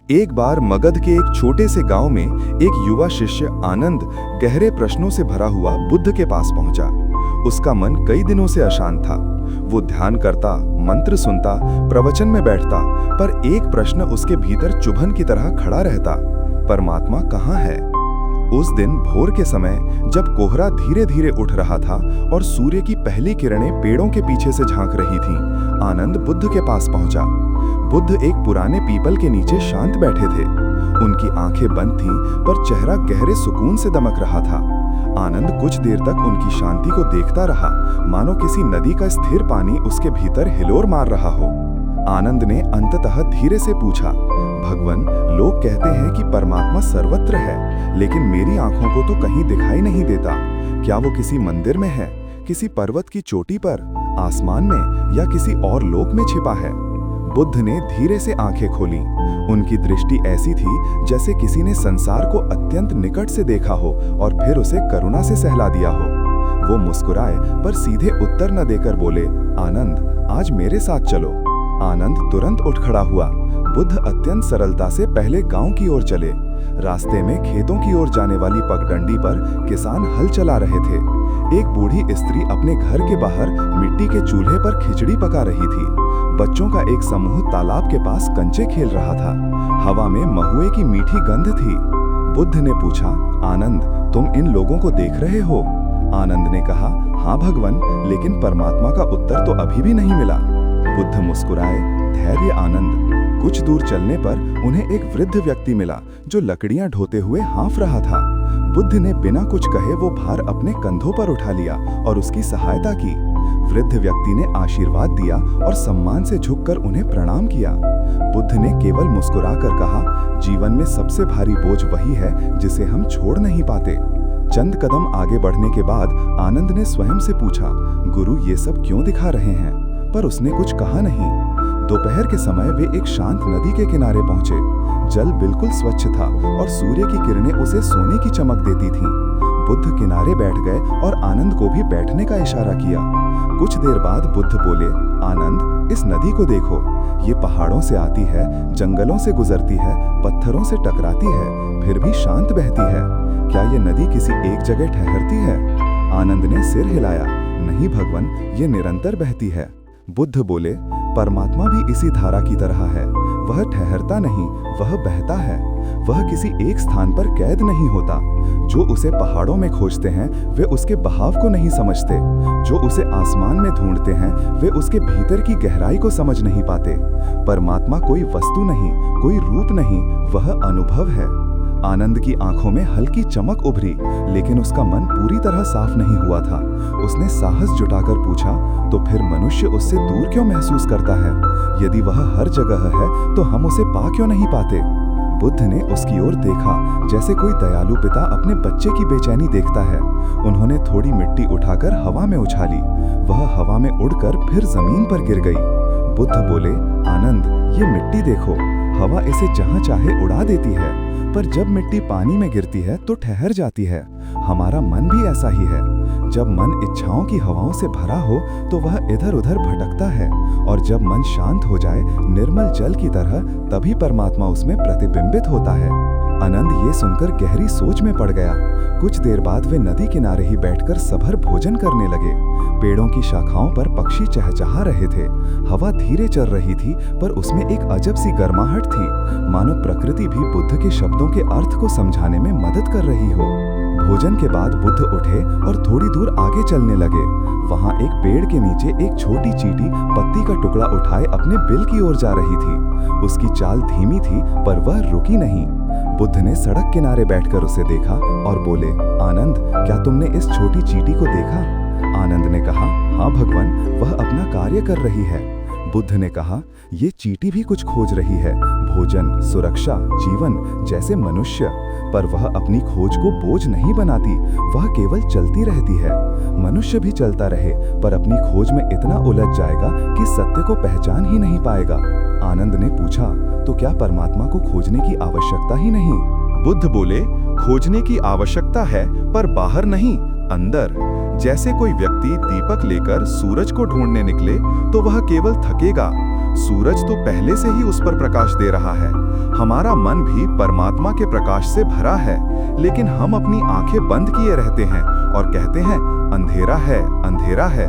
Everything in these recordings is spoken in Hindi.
एक बार मगध के एक छोटे से गांव में एक युवा शिष्य आनंद गहरे प्रश्नों से भरा हुआ बुद्ध के पास पहुंचा। उसका मन कई दिनों से अशांत था। वो ध्यान करता, मंत्र सुनता, प्रवचन में बैठता, पर एक प्रश्न उसके भीतर चुभन की तरह खड़ा रहता, परमात्मा कहाँ है? उस दिन भोर के समय जब कोहरा धीरे धीरे उठ रहा था और सूर्य की पहली किरणें पेड़ों के पीछे से झांक रही थीं, आनंद बुद्ध के पास पहुंचा। बुद्ध एक पुराने पीपल के नीचे शांत बैठे थे। उनकी आंखें बंद थीं, पर चेहरा गहरे सुकून से दमक रहा था। आनंद कुछ देर तक उनकी शांति को देखता रहा, मानो किसी नदी का स्थिर पानी उसके भीतर हिलोर मार रहा हो। आनंद ने अंततः धीरे से पूछा, भगवान, लोग कहते हैं कि परमात्मा सर्वत्र है, लेकिन मेरी आंखों को तो कहीं दिखाई नहीं देता। क्या वो किसी मंदिर में है, किसी पर्वत की चोटी पर, आसमान में, या किसी और लोक में छिपा है? बुद्ध ने धीरे से आंखें खोलीं। उनकी दृष्टि ऐसी थी जैसे किसी ने संसार को अत्यंत निकट से देखा हो और फिर उसे करुणा से सहला दिया हो। वो मुस्कुराए, पर सीधे उत्तर न देकर बोले, आनंद, आज मेरे साथ चलो। आनंद तुरंत उठ खड़ा हुआ। बुद्ध अत्यंत सरलता से पहले गांव की ओर चले। रास्ते में खेतों की ओर जाने वाली पगडंडी पर किसान हल चला रहे थे। एक बूढ़ी स्त्री अपने घर के बाहर मिट्टी के चूल्हे पर खिचड़ी पका रही थी। बच्चों का एक समूह तालाब के पास कंचे खेल रहा था। हवा में महुए की मीठी गंध थी। बुद्ध ने पूछा, आनंद, तुम इन लोगों को देख रहे हो? आनंद ने कहा, हाँ भगवान, लेकिन परमात्मा का उत्तर तो अभी भी नहीं मिला। बुद्ध मुस्कुराए, धैर्य आनंद। कुछ दूर चलने पर उन्हें एक वृद्ध व्यक्ति मिला जो लकड़ियां ढोते हुए हाँफ रहा था। बुद्ध ने बिना कुछ कहे वो भार अपने कंधों पर उठा लिया और उसकी सहायता की। वृद्ध व्यक्ति ने आशीर्वाद दिया और सम्मान से झुककर उन्हें प्रणाम किया। बुद्ध ने केवल मुस्कुराकर कहा, जीवन में सबसे भारी बोझ वही है जिसे हम छोड़ नहीं पाते। चंद कदम आगे बढ़ने के बाद आनंद ने स्वयं से पूछा, गुरु, ये सब क्यों दिखा रहे हैं? पर उसने कुछ कहा नहीं। दोपहर के समय वे एक शांत नदी के किनारे पहुंचे। जल बिल्कुल स्वच्छ था और सूर्य की किरणें उसे सोने की चमक देती थीं। बुद्ध किनारे बैठ गए और आनंद को भी बैठने का इशारा किया। कुछ देर बाद बुद्ध बोले, आनंद, इस नदी को देखो। ये पहाड़ों से आती है, जंगलों से गुजरती है, पत्थरों से टकराती है, फिर भी शांत बहती है। क्या ये नदी किसी एक जगह ठहरती है? आनंद ने सिर हिलाया, नहीं भगवान, ये निरंतर बहती है। बुद्ध बोले, परमात्मा भी इसी धारा की तरह है। वह ठहरता नहीं, वह बहता है। वह किसी एक स्थान पर कैद नहीं होता। जो उसे पहाड़ों में खोजते हैं वे उसके बहाव को नहीं समझते। जो उसे आसमान में ढूंढते हैं वे उसके भीतर की गहराई को समझ नहीं पाते। परमात्मा कोई वस्तु नहीं, कोई रूप नहीं, वह अनुभव है। आनंद की आंखों में हल्की चमक उभरी, लेकिन उसका मन पूरी तरह साफ नहीं हुआ था। उसने साहस जुटाकर पूछा, तो फिर मनुष्य उससे दूर क्यों महसूस करता है? यदि वह हर जगह है तो हम उसे पा क्यों नहीं पाते? बुद्ध ने उसकी ओर देखा, जैसे कोई दयालु पिता अपने बच्चे की बेचैनी देखता है। उन्होंने थोड़ी मिट्टी उठाकर हवा में उछाली। वह हवा में उड़कर फिर जमीन पर गिर गई। बुद्ध बोले, आनंद, ये मिट्टी देखो। हवा इसे जहां चाहे उड़ा देती है, पर जब मिट्टी पानी में गिरती है तो ठहर जाती है। हमारा मन भी ऐसा ही है। जब मन इच्छाओं की हवाओं से भरा हो तो वह इधर उधर भटकता है, और जब मन शांत हो जाए निर्मल जल की तरह, तभी परमात्मा उसमें प्रतिबिंबित होता है। आनंद ये सुनकर गहरी सोच में पड़ गया। कुछ देर बाद वे नदी किनारे ही बैठकर सभर भोजन करने लगे। पेड़ों की शाखाओं पर पक्षी चहचहा रहे थे। हवा धीरे चल रही थी, पर उसमें एक अजब सी गर्माहट थी, मानो प्रकृति भी बुद्ध के शब्दों के अर्थ को समझाने में मदद कर रही हो। भोजन के बाद बुद्ध उठे और थोड़ी दूर आगे चलने लगे। वहां एक पेड़ के नीचे एक छोटी चींटी पत्ती का टुकड़ा उठाए अपने बिल की ओर जा रही थी। उसकी चाल धीमी थी, पर वह रुकी नहीं। बुद्ध ने सड़क किनारे बैठकर उसे देखा और बोले, आनंद, क्या तुमने इस छोटी चींटी को देखा? आनंद ने कहा, हाँ भगवान, वह अपना कार्य कर रही है। बुद्ध ने कहा, ये चींटी भी कुछ खोज रही है, भोजन, सुरक्षा, जीवन, जैसे मनुष्य। पर वह अपनी खोज को बोझ नहीं बनाती, वह केवल चलती रहती है। मनुष्य भी चलता रहे, पर अपनी खोज में इतना उलझ जाएगा कि सत्य को पहचान ही नहीं पाएगा। आनंद ने पूछा, तो क्या परमात्मा को खोजने की आवश्यकता ही नहीं? बुद्ध बोले, खोजने की आवश्यकता है, पर बाहर नहीं, अंदर। जैसे कोई व्यक्ति दीपक लेकर सूरज को ढूंढने निकले तो वह केवल थकेगा, सूरज तो पहले से ही उस पर प्रकाश दे रहा है। हमारा मन भी परमात्मा के प्रकाश से भरा है, लेकिन हम अपनी आंखें बंद किए रहते हैं और कहते हैं अंधेरा है, अंधेरा है।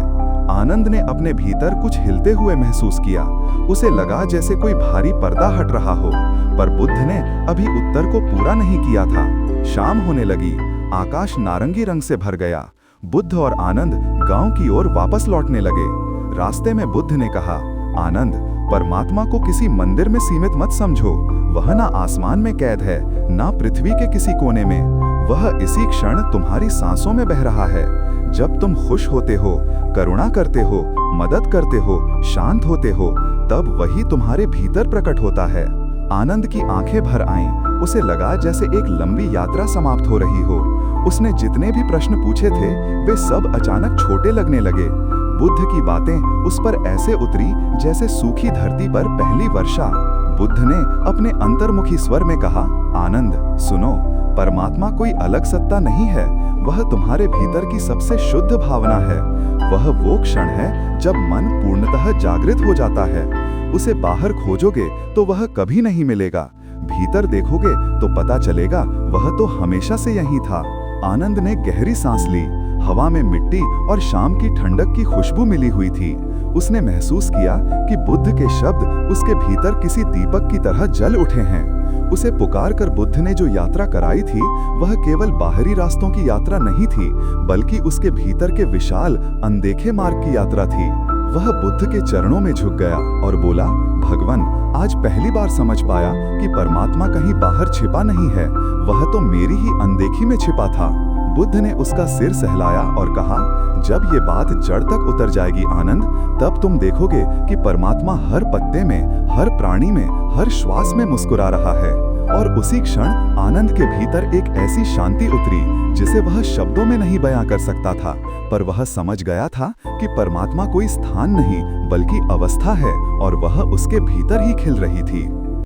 आनंद ने अपने भीतर कुछ हिलते हुए महसूस किया। उसे लगा जैसे कोई भारी पर्दा हट रहा हो, पर बुद्ध ने अभी उत्तर को पूरा नहीं किया था। शाम होने लगी, आकाश नारंगी रंग से भर गया। बुद्ध और आनंद गांव की ओर वापस लौटने लगे। रास्ते में बुद्ध ने कहा, आनंद, परमात्मा को किसी मंदिर में सीमित मत समझो। वह ना आसमान में कैद है, ना पृथ्वी के किसी कोने में। वह इसी क्षण तुम्हारी सांसों में बह रहा है। जब तुम खुश होते हो, करुणा करते हो, मदद करते हो, शांत होते हो, तब वही तुम्हारे भीतर प्रकट होता है। आनंद की आंखें भर आईं। उसे लगा जैसे एक लंबी यात्रा समाप्त हो रही हो। उसने जितने भी प्रश्न पूछे थे, वे सब अचानक छोटे लगने लगे। बुद्ध की बातें उस पर ऐसे उतरी जैसे सूखी धरती पर पहली वर्षा। बुद्ध ने अपने अंतर्मुखी स्वर में कहा, आनंद, सुनो, परमात्मा कोई अलग सत्ता नहीं है। वह तुम्हारे भीतर की सबसे शुद्ध भावना है। वह वो क्षण है जब मन पूर्णतः जागृत हो जाता है। उसे बाहर खोजोगे तो वह कभी नहीं मिलेगा, भीतर देखोगे तो पता चलेगा वह तो हमेशा से यही था। आनंद ने गहरी सांस ली। हवा में मिट्टी और शाम की ठंडक की खुशबू मिली हुई थी। उसने महसूस किया कि बुद्ध के शब्द उसके भीतर किसी दीपक की तरह जल उठे हैं। उसे पुकार कर बुद्ध ने जो यात्रा कराई थी, वह केवल बाहरी रास्तों की यात्रा नहीं थी, बल्कि उसके भीतर के विशाल अनदेखे मार्ग की यात्रा थी। वह बुद्ध के चरणों में झुक गया और बोला, भगवान, आज पहली बार समझ पाया कि परमात्मा कहीं बाहर छिपा नहीं है, वह तो मेरी ही अनदेखी में छिपा था। बुद्ध ने उसका सिर सहलाया और कहा, जब ये बात जड़ तक उतर जाएगी आनंद, तब तुम देखोगे कि परमात्मा हर पत्ते में, हर प्राणी में, हर श्वास में मुस्कुरा रहा है। और उसी क्षण आनंद के भीतर एक ऐसी शांति उतरी जिसे वह शब्दों में नहीं बयां कर सकता था, पर वह समझ गया था कि परमात्मा कोई स्थान नहीं बल्कि अवस्था है और वह उसके भीतर ही खिल रही थी।